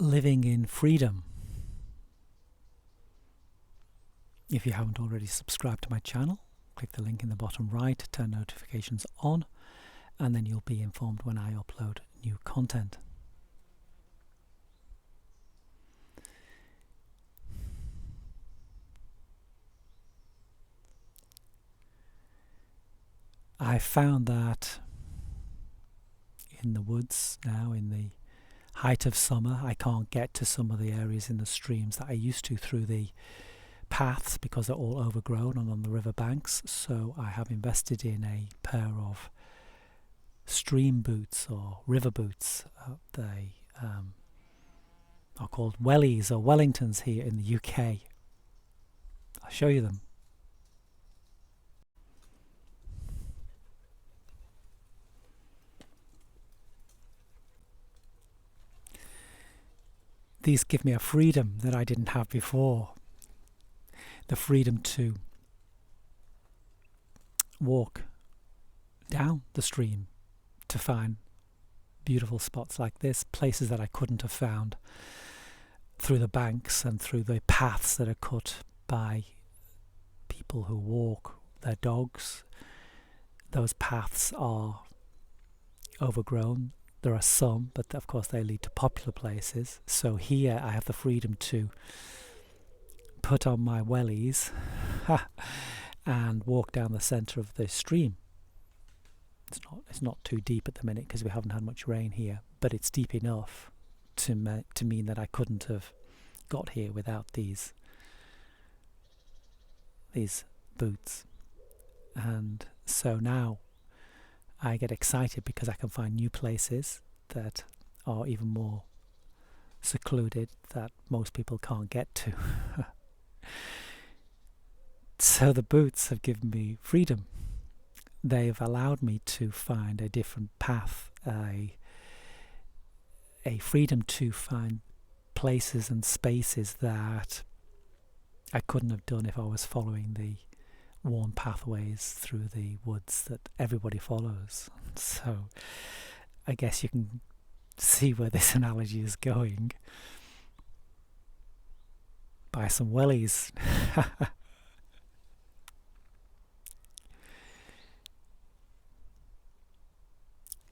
living in freedom. If you haven't already subscribed to my channel, click the link in the bottom right, turn notifications on, and then you'll be informed when I upload new content. I found that in the woods now, in the height of summer, I can't get to some of the areas in the streams that I used to through the paths because they're all overgrown and on the river banks. So I have invested in a pair of stream boots or river boots. They are called Wellies or Wellingtons here in the UK. I'll show you them. These give me a freedom that I didn't have before. The freedom to walk down the stream to find beautiful spots like this, places that I couldn't have found through the banks and through the paths that are cut by people who walk their dogs. Those paths are overgrown. There are some, but of course they lead to popular places. So here I have the freedom to put on my wellies and walk down the centre of the stream. It's not too deep at the minute because we haven't had much rain here, but it's deep enough to mean that I couldn't have got here without these boots. And so now I get excited because I can find new places that are even more secluded that most people can't get to. So the boots have given me freedom. They've allowed me to find a different path, a freedom to find places and spaces that I couldn't have done if I was following the worn pathways through the woods that everybody follows. So I guess you can see where this analogy is going. Buy some wellies.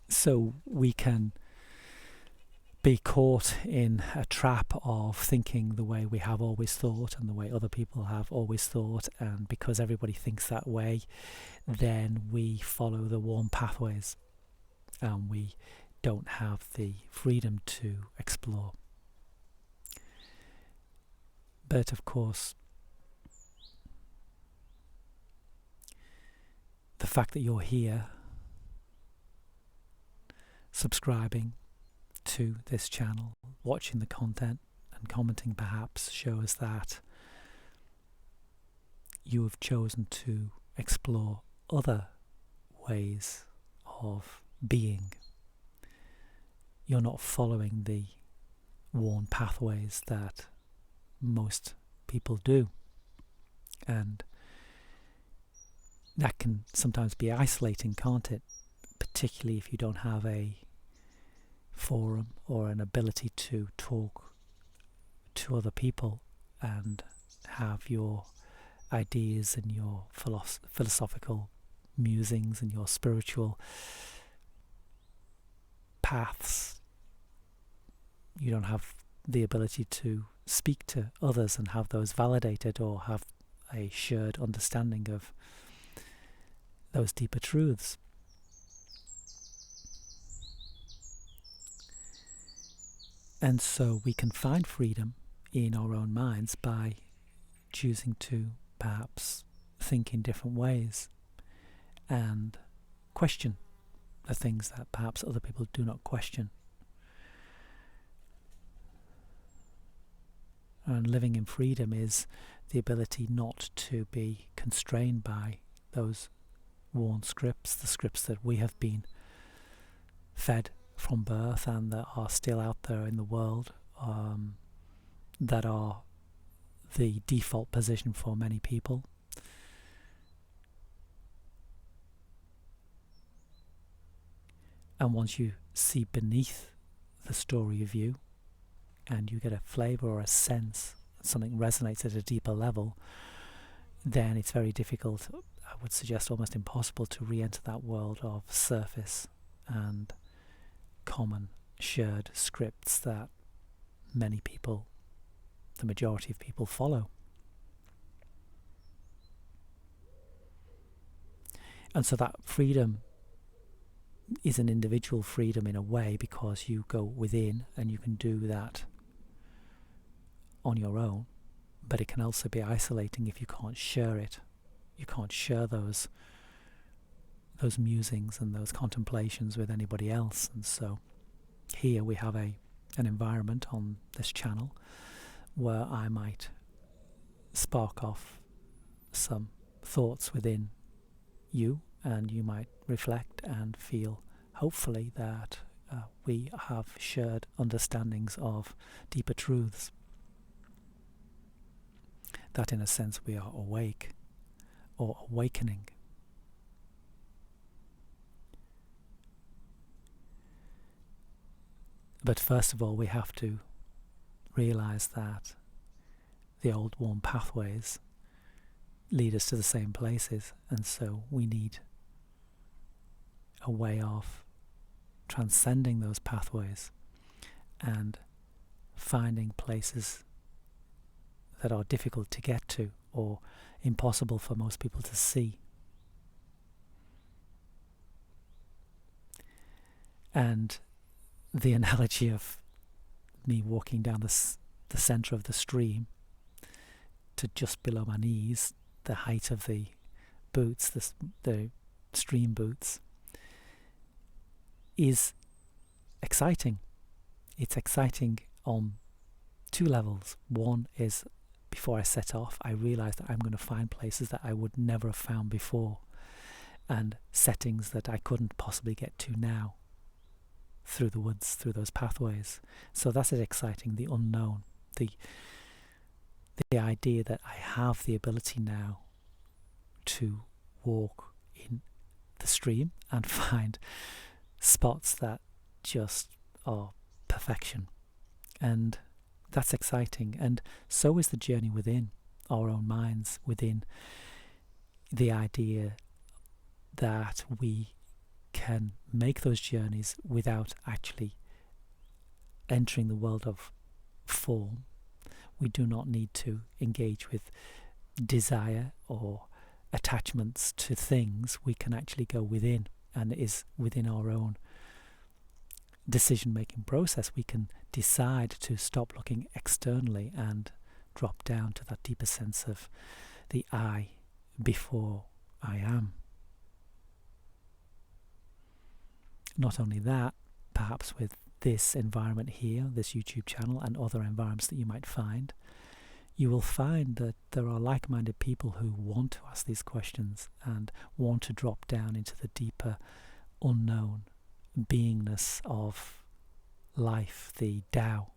So we can be caught in a trap of thinking the way we have always thought and the way other people have always thought, and because everybody thinks that way, then we follow the worn pathways and we don't have the freedom to explore. But of course, the fact that you're here subscribing to this channel, watching the content and commenting perhaps, shows that you have chosen to explore other ways of being. You're not following the worn pathways that most people do, and that can sometimes be isolating, can't it? Particularly if you don't have a forum or an ability to talk to other people and have your ideas and your philosophical musings and your spiritual paths. You don't have the ability to speak to others and have those validated or have a shared understanding of those deeper truths. And so we can find freedom in our own minds by choosing to perhaps think in different ways and question the things that perhaps other people do not question. And living in freedom is the ability not to be constrained by those worn scripts, the scripts that we have been fed from birth and that are still out there in the world, that are the default position for many people. And once you see beneath the story of you, and you get a flavour or a sense, something resonates at a deeper level, then it's very difficult, I would suggest almost impossible, to re-enter that world of surface and common shared scripts that many people, the majority of people, follow. And so that freedom is an individual freedom in a way, because you go within and you can do that on your own, but it can also be isolating if you can't share it. You can't share those musings and those contemplations with anybody else. And so here we have an environment on this channel where I might spark off some thoughts within you, and you might reflect and feel, hopefully, that we have shared understandings of deeper truths, that in a sense we are awake or awakening. But first of all, we have to realize that the old worn pathways lead us to the same places, and so we need a way of transcending those pathways and finding places that are difficult to get to or impossible for most people to see. And the analogy of me walking down the centre of the stream to just below my knees, the height of the boots, the stream boots, is exciting. It's exciting on two levels. One is, before I set off, I realise that I'm going to find places that I would never have found before, and settings that I couldn't possibly get to now through the woods, through those pathways. So that's exciting, the unknown, the idea that I have the ability now to walk in the stream and find spots that just are perfection. And that's exciting. And so is the journey within our own minds, within the idea that we can make those journeys without actually entering the world of form. We do not need to engage with desire or attachments to things. We can actually go within, and it is within our own decision-making process. We can decide to stop looking externally and drop down to that deeper sense of the I before I am. Not only that, perhaps with this environment here, this YouTube channel, and other environments that you might find, you will find that there are like-minded people who want to ask these questions and want to drop down into the deeper unknown beingness of life, the Tao.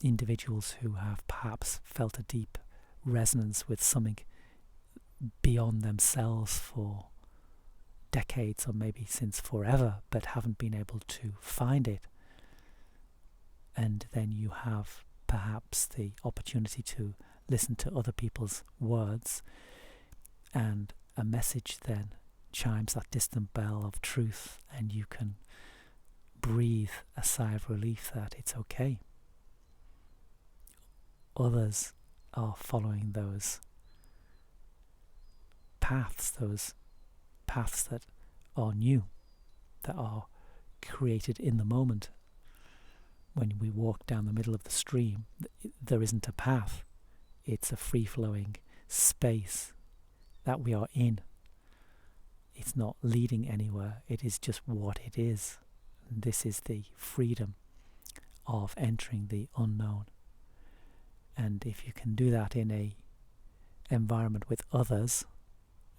Individuals who have perhaps felt a deep resonance with something beyond themselves for decades, or maybe since forever, but haven't been able to find it. And then you have perhaps the opportunity to listen to other people's words, and a message then chimes that distant bell of truth, and you can breathe a sigh of relief that it's okay. Others are following those paths that are new, that are created in the moment. When we walk down the middle of the stream, there isn't a path. It's a free-flowing space that we are in. It's not leading anywhere. It is just what it is. And this is the freedom of entering the unknown. And if you can do that in a environment with others,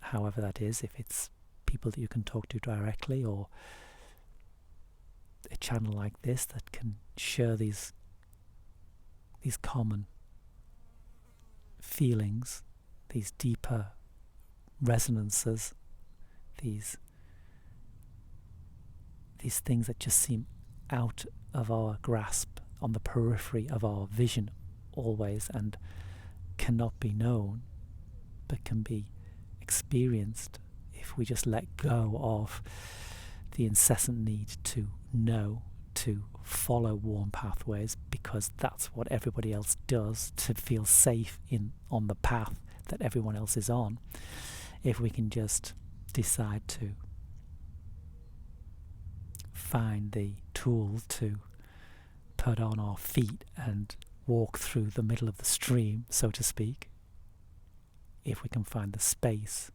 however that is, if it's people that you can talk to directly, or a channel like this that can share these common feelings, these deeper resonances, these these things that just seem out of our grasp, on the periphery of our vision always, and cannot be known, but can be experienced if we just let go of the incessant need to know, to follow warm pathways, because that's what everybody else does to feel safe on the path that everyone else is on. If we can just decide to find the tool to put on our feet and walk through the middle of the stream, so to speak, if we can find the space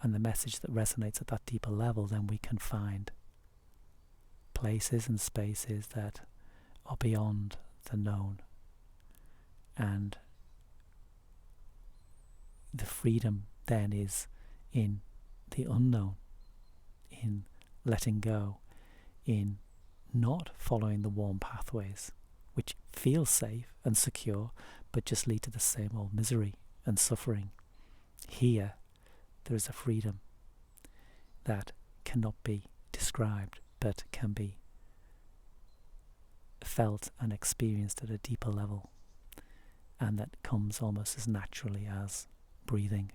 and the message that resonates at that deeper level, then we can find places and spaces that are beyond the known. And the freedom then is in the unknown, in letting go, in not following the warm pathways, which feel safe and secure, but just lead to the same old misery and suffering. Here, there is a freedom that cannot be described, but can be felt and experienced at a deeper level, and that comes almost as naturally as breathing.